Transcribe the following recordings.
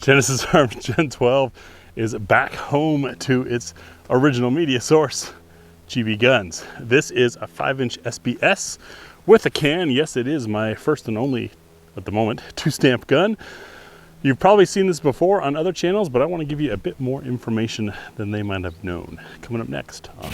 Genesis Arms Gen 12 is back home to its original media source, GBGuns. This is a 5-inch SBS with a can. Yes, it is my first and only, at the moment, 2-stamp gun. You've probably seen this before on other channels, but I want to give you a bit more information than they might have known. Coming up next on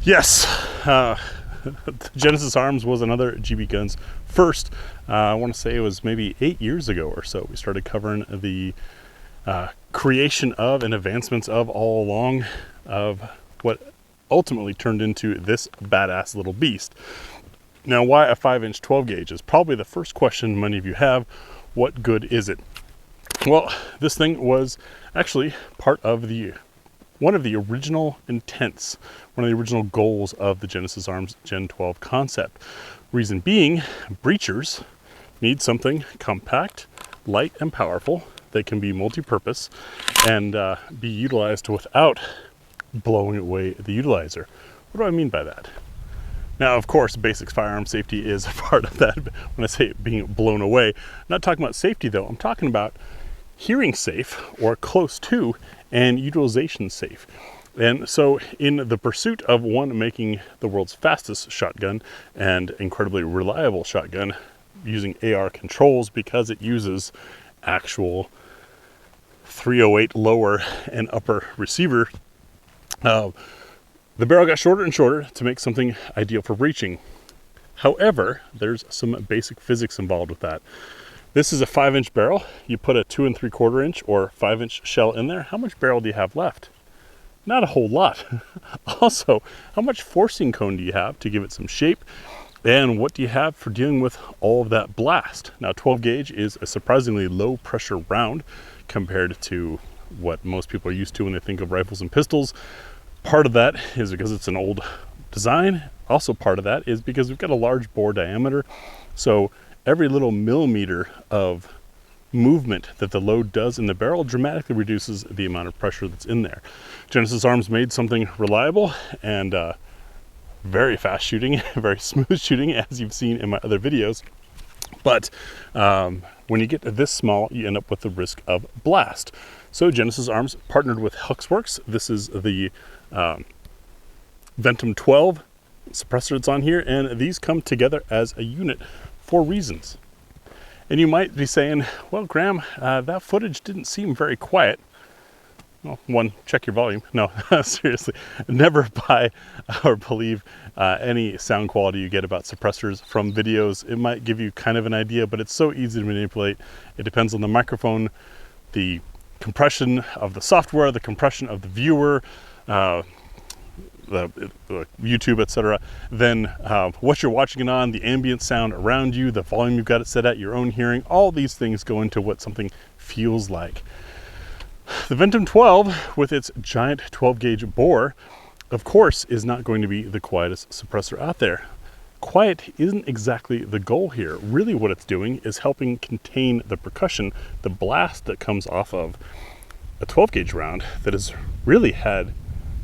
Yes, Genesis Arms was another GBGuns first. I want to say it was maybe 8 years ago or so. We started covering the creation of and advancements of all along of what ultimately turned into this badass little beast. Now, why a 5-inch 12 gauge is probably the first question many of you have. What good is it? Well, this thing was actually part of one of the original intents, one of the original goals of the Genesis Arms Gen 12 concept. Reason being, breachers need something compact, light, and powerful that can be multi-purpose and be utilized without blowing away the utilizer. What do I mean by that? Now, of course, basic firearm safety is a part of that. When I say being blown away, I'm not talking about safety though. I'm talking about hearing safe or close to and utilization safe. And so in the pursuit of one making the world's fastest shotgun and incredibly reliable shotgun using AR controls, because it uses actual 308 lower and upper receiver, the barrel got shorter and shorter to make something ideal for breaching. However, there's some basic physics involved with that. This is a 5-inch barrel. You put a 2 3/4 inch or 5-inch shell in there. How much barrel do you have left? Not a whole lot. Also, how much forcing cone do you have to give it some shape? And what do you have for dealing with all of that blast? Now, 12 gauge is a surprisingly low pressure round compared to what most people are used to when they think of rifles and pistols. Part of that is because it's an old design. Also, part of that is because we've got a large bore diameter. So every little millimeter of movement that the load does in the barrel dramatically reduces the amount of pressure that's in there. Genesis Arms made something reliable and very fast shooting, very smooth shooting, as you've seen in my other videos. But when you get this small, you end up with the risk of blast. So Genesis Arms partnered with Huxworks. This is the Ventum 12 suppressor that's on here, and these come together as a unit for reasons. And you might be saying, well, Graham, that footage didn't seem very quiet. Well, one, check your volume. No, seriously, never buy or believe any sound quality you get about suppressors from videos. It might give you kind of an idea, but it's so easy to manipulate. It depends on the microphone, the compression of the software, the compression of the viewer, the YouTube, etc. Then what you're watching it on, the ambient sound around you, the volume you've got it set at, your own hearing, all these things go into what something feels like. The Ventum 12, with its giant 12 gauge bore, of course, is not going to be the quietest suppressor out there. Quiet isn't exactly the goal here. Really what it's doing is helping contain the percussion, the blast that comes off of a 12 gauge round that has really had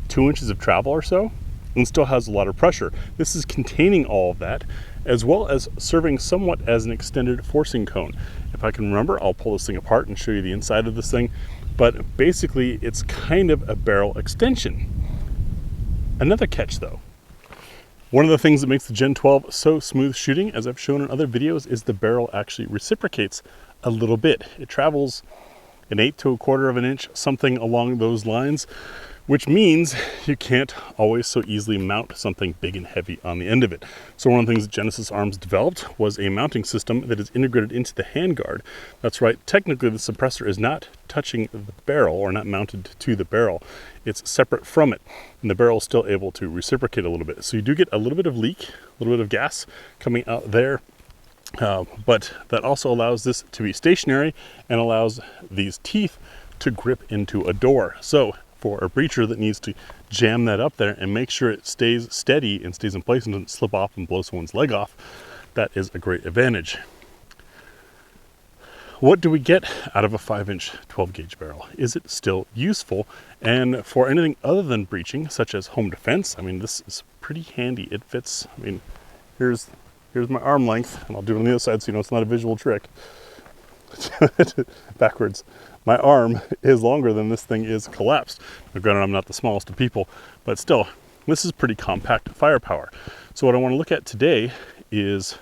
2 inches of travel or so and still has a lot of pressure. This is containing all of that, as well as serving somewhat as an extended forcing cone. If I can remember, I'll pull this thing apart and show you the inside of this thing, but basically it's kind of a barrel extension. Another catch though. One of the things that makes the Gen 12 so smooth shooting, as I've shown in other videos, is the barrel actually reciprocates a little bit. It travels an 1/8 to 1/4 of an inch, something along those lines, which means you can't always so easily mount something big and heavy on the end of it. So one of the things that Genesis Arms developed was a mounting system that is integrated into the handguard. That's right, technically the suppressor is not touching the barrel or not mounted to the barrel. It's separate from it, and the barrel is still able to reciprocate a little bit. So you do get a little bit of leak, a little bit of gas coming out there, but that also allows this to be stationary and allows these teeth to grip into a door. So for a breacher that needs to jam that up there and make sure it stays steady and stays in place and doesn't slip off and blow someone's leg off, that is a great advantage. What do we get out of a 5-inch 12 gauge barrel? Is it still useful? And for anything other than breaching, such as home defense, I mean, this is pretty handy. It fits, I mean, here's my arm length, and I'll do it on the other side so you know it's not a visual trick. Backwards. My arm is longer than this thing is collapsed. Now, granted, I'm not the smallest of people, but still, this is pretty compact firepower. So what I want to look at today is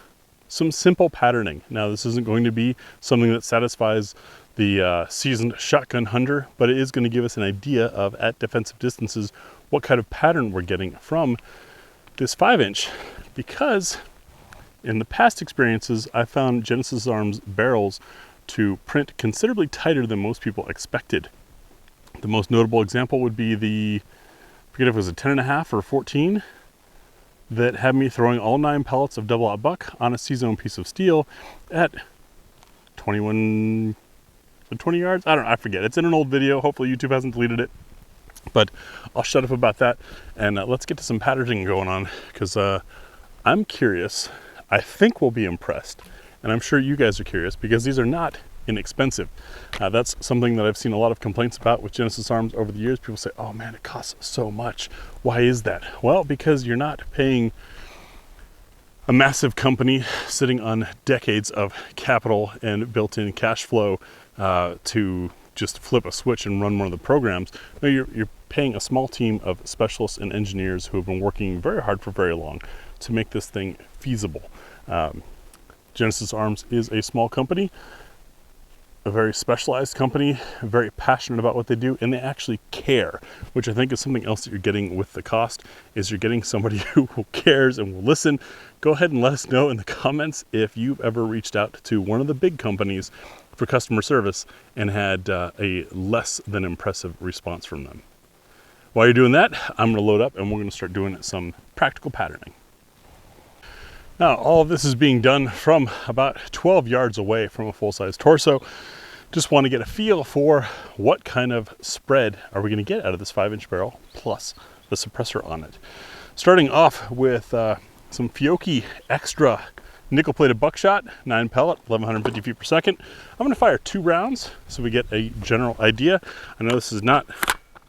some simple patterning. Now, this isn't going to be something that satisfies the seasoned shotgun hunter, but it is going to give us an idea of, at defensive distances, what kind of pattern we're getting from this 5-inch. Because in the past experiences, I found Genesis Arms barrels to print considerably tighter than most people expected. The most notable example would be the, I forget if it was a 10.5 or 14, that had me throwing all 9 pellets of double-aught buck on a C-zone piece of steel at 20 yards? I don't know, I forget. It's in an old video. Hopefully YouTube hasn't deleted it. But I'll shut up about that, and let's get to some patterning going on, because I'm curious. I think we'll be impressed, and I'm sure you guys are curious, because these are not inexpensive. That's something that I've seen a lot of complaints about with Genesis Arms over the years. People say, oh man, it costs so much. Why is that? Well, because you're not paying a massive company sitting on decades of capital and built-in cash flow to just flip a switch and run one of the programs. No, you're paying a small team of specialists and engineers who have been working very hard for very long to make this thing feasible. Genesis Arms is a small company, a very specialized company, very passionate about what they do, and they actually care, which I think is something else that you're getting with the cost, is you're getting somebody who cares and will listen. Go ahead and let us know in the comments if you've ever reached out to one of the big companies for customer service and had a less than impressive response from them. While you're doing that, I'm going to load up and we're going to start doing some practical patterning. Now, all of this is being done from about 12 yards away from a full-size torso. Just want to get a feel for what kind of spread are we going to get out of this 5-inch barrel plus the suppressor on it. Starting off with some Fiocchi Extra nickel-plated buckshot, 9 pellet, 1150 feet per second. I'm going to fire 2 rounds so we get a general idea. I know this is not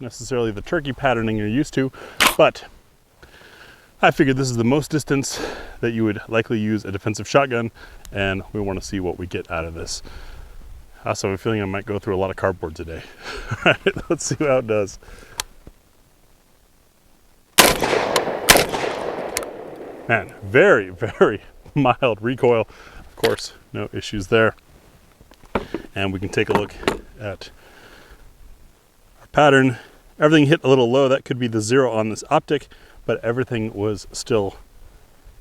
necessarily the turkey patterning you're used to, but I figured this is the most distance that you would likely use a defensive shotgun, and we want to see what we get out of this. I also have a feeling I might go through a lot of cardboard today. All right, let's see how it does. Man, very, very mild recoil. Of course, no issues there. And we can take a look at our pattern. Everything hit a little low. That could be the 0 on this optic, but everything was still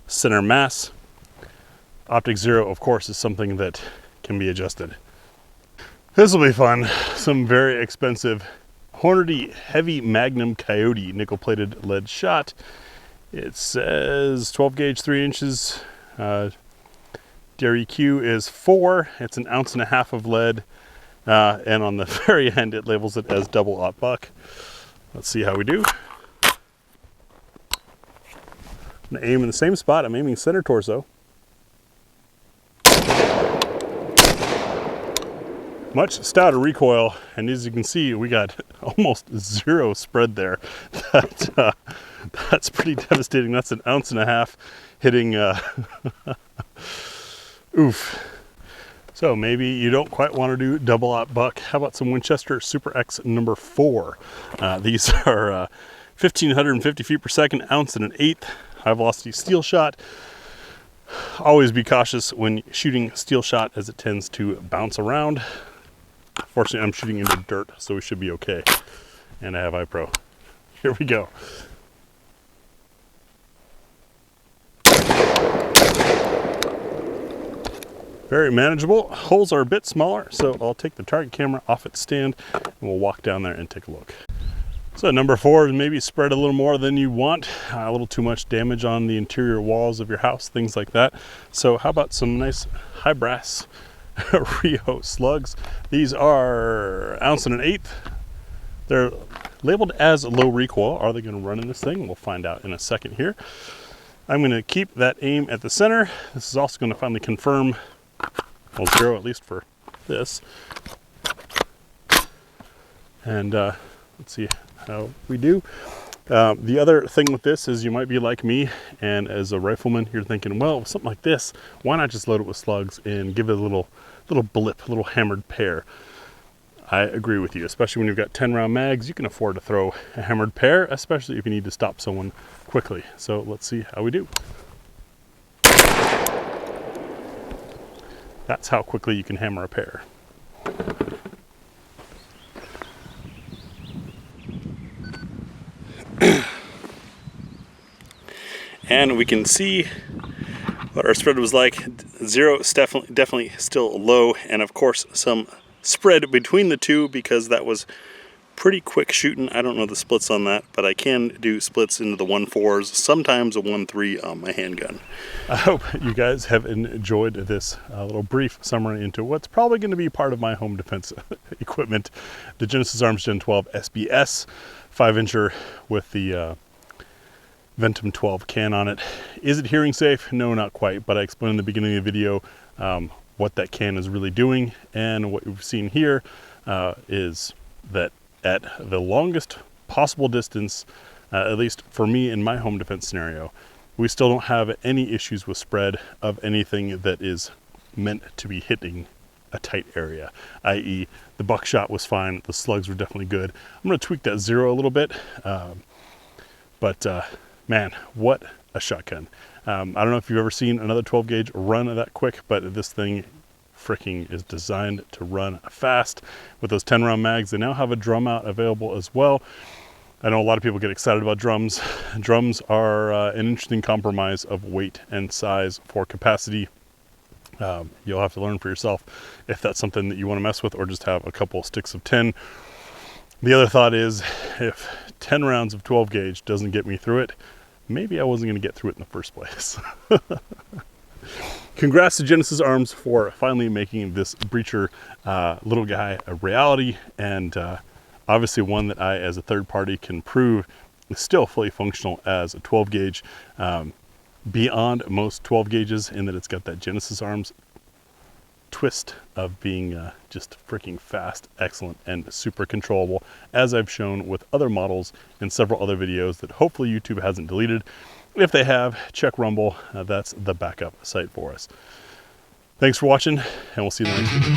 center mass. Optic 0, of course, is something that can be adjusted. This will be fun. Some very expensive Hornady Heavy Magnum Coyote nickel-plated lead shot. It says 12 gauge, 3 inches. DREQ is 4. It's an 1.5 ounces of lead. And on the very end, it labels it as double-aught buck. Let's see how we do. I'm going to aim in the same spot. I'm aiming center torso. Much stouter recoil, and as you can see, we got almost 0 spread there. That's pretty devastating. That's an 1.5 ounces hitting. Oof. So maybe you don't quite want to do double-aught buck. How about some Winchester Super X number 4? These are 1,550 feet per second, 1 1/8 ounce. High velocity steel shot. Always be cautious when shooting steel shot, as it tends to bounce around. Fortunately, I'm shooting into dirt, so we should be okay. And I have iPro. Here we go. Very manageable. Holes are a bit smaller, so I'll take the target camera off its stand and we'll walk down there and take a look. So number 4 is maybe spread a little more than you want, a little too much damage on the interior walls of your house, things like that. So how about some nice high brass Rio slugs? These are 1.8 ounces. They're labeled as low recoil. Are they going to run in this thing? We'll find out in a second here. I'm going to keep that aim at the center. This is also going to finally confirm, well, 0 at least for this. And let's see how we do. The other thing with this is you might be like me, and as a rifleman, you're thinking, well, something like this, why not just load it with slugs and give it a little blip, a little hammered pair? I agree with you, especially when you've got 10 round mags. You can afford to throw a hammered pair, especially if you need to stop someone quickly. So let's see how we do. That's how quickly you can hammer a pair. And we can see what our spread was like. 0 is definitely still low, and of course some spread between the two because that was pretty quick shooting. I don't know the splits on that, but I can do splits into the 1.4s, sometimes a 1.3 on my handgun. I hope you guys have enjoyed this little brief summary into what's probably going to be part of my home defense equipment. The Genesis Arms Gen 12 SBS 5-incher with the Ventum 12 can on it. Is it hearing safe? No, not quite, but I explained in the beginning of the video what that can is really doing, and what we've seen here is that at the longest possible distance, at least for me in my home defense scenario, we still don't have any issues with spread of anything that is meant to be hitting a tight area, i.e. the buckshot was fine, the slugs were definitely good. I'm going to tweak that 0 a little bit, but man, what a shotgun. I don't know if you've ever seen another 12 gauge run that quick, but this thing freaking is designed to run fast. With those 10 round mags, they now have a drum out available as well. I know a lot of people get excited about drums. Drums are an interesting compromise of weight and size for capacity. You'll have to learn for yourself if that's something that you want to mess with, or just have a couple sticks of 10. The other thought is, if 10 rounds of 12 gauge doesn't get me through it, maybe I wasn't going to get through it in the first place. Congrats to Genesis Arms for finally making this breacher little guy a reality, and obviously one that I, as a third party, can prove is still fully functional as a 12 gauge, beyond most 12 gauges, in that it's got that Genesis Arms twist of being just freaking fast, excellent, and super controllable, as I've shown with other models in several other videos that hopefully YouTube hasn't deleted. If they have, check Rumble. That's the backup site for us. Thanks for watching, and we'll see you in the next video.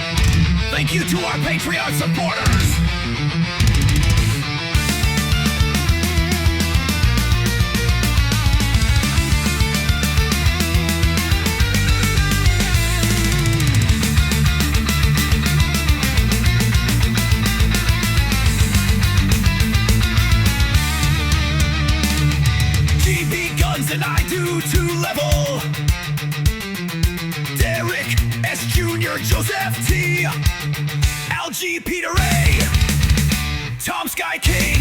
Thank you to our Patreon supporters. GBGuns and I do 2-level. Derek S. Jr., Joseph T., Algie, Peter A., Tom Sky King.